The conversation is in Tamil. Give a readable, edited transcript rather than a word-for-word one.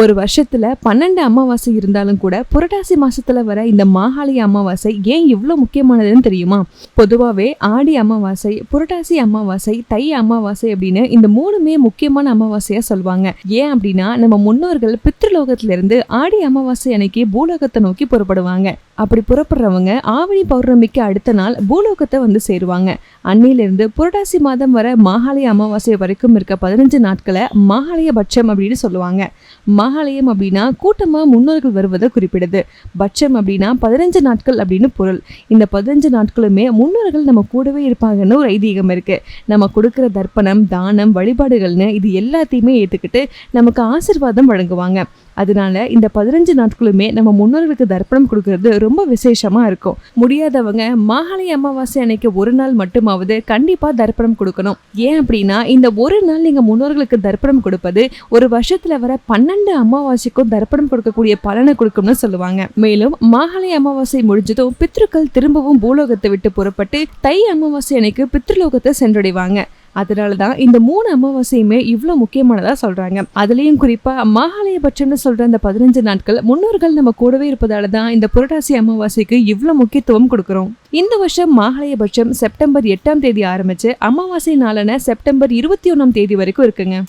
ஒரு வருஷத்துல 12 அமாவாசை இருந்தாலும் கூட புரட்டாசி மாசத்துல வர இந்த மாகாளி அமாவாசை ஏன் இவ்வளவு முக்கியமானதுன்னு தெரியுமா? பொதுவாவே ஆடி அமாவாசை, புரட்டாசி அமாவாசை, தை அமாவாசை அப்படின்னு இந்த மூணுமே முக்கியமான அமாவாசையா சொல்லுவாங்க. ஏன் அப்படின்னா நம்ம முன்னோர்கள் பித்ருலோகத்துல இருந்து ஆடி அமாவாசை அன்னைக்கு பூலோகத்தை நோக்கி புறப்படுவாங்க. அப்படி புறப்படுறவங்க ஆவணி பௌர்ணமிக்கு அடுத்த நாள் பூலோகத்தை வந்து சேருவாங்க. அன்னையிலிருந்து புரட்டாசி மாதம் வர மாகாளி அமாவாசை வரைக்கும் இருக்க 15 நாட்களை மாகாளிய பட்சம் அப்படின்னு சொல்லுவாங்க. மாகாளியம் அப்படின்னா கூட்டமா முன்னோர்கள் வருவதை குறிப்பிடுது. பட்சம் அப்படின்னா 15 நாட்கள் அப்படின்னு பொருள். இந்த 15 நாட்களுமே முன்னோர்கள் நம்ம கூடவே இருப்பாங்கன்னு ஒரு ஐதீகம் இருக்கு. நம்ம கொடுக்கிற தர்ப்பணம், தானம், வழிபாடுகள்னு இது எல்லாத்தையுமே ஏத்துக்கிட்டு நமக்கு ஆசீர்வாதம் வழங்குவாங்க. அதனால இந்த 15 நாட்களுமே நம்ம முன்னோர்களுக்கு தர்ப்பணம் கொடுக்கறது ரொம்ப விசேஷமா இருக்கும். முடியாதவங்க மாகாளி அமாவாசை அன்னைக்கு ஒரு நாள் மட்டுமாவது கண்டிப்பா தர்ப்பணம் கொடுக்கணும். ஏன் அப்படின்னா இந்த ஒரு நாள் நீங்க முன்னோர்களுக்கு தர்ப்பணம் கொடுப்பது ஒரு வருஷத்துல வர 12 அமாவாசைக்கும் தர்ப்பணம் கொடுக்கக்கூடிய பலனை கொடுக்கும்னு சொல்லுவாங்க. மேலும் மாகாளி அமாவாசை முடிஞ்சதும் பித்ருக்கள் திரும்பவும் பூலோகத்தை விட்டு புறப்பட்டு தை அமாவாசை அன்னைக்கு பித்ருலோகத்தை சென்றடைவாங்க. அதனாலதான் இந்த 3 அமாவாசையுமே இவ்வளவு முக்கியமானதா சொல்றாங்க. அதுலயும் குறிப்பா மாகாளிய பட்சம்னு சொல்ற அந்த 15 நாட்கள் முன்னோர்கள் நம்ம கூடவே இருப்பதாலதான் இந்த புரட்டாசி அமாவாசைக்கு இவ்வளவு முக்கியத்துவம் கொடுக்கிறோம். இந்த வருஷம் மாகாளிய பட்சம் செப்டம்பர் 8ஆம் தேதி ஆரம்பிச்சு அமாவாசை நாளான செப்டம்பர் 21ஆம் தேதி வரைக்கும் இருக்குங்க.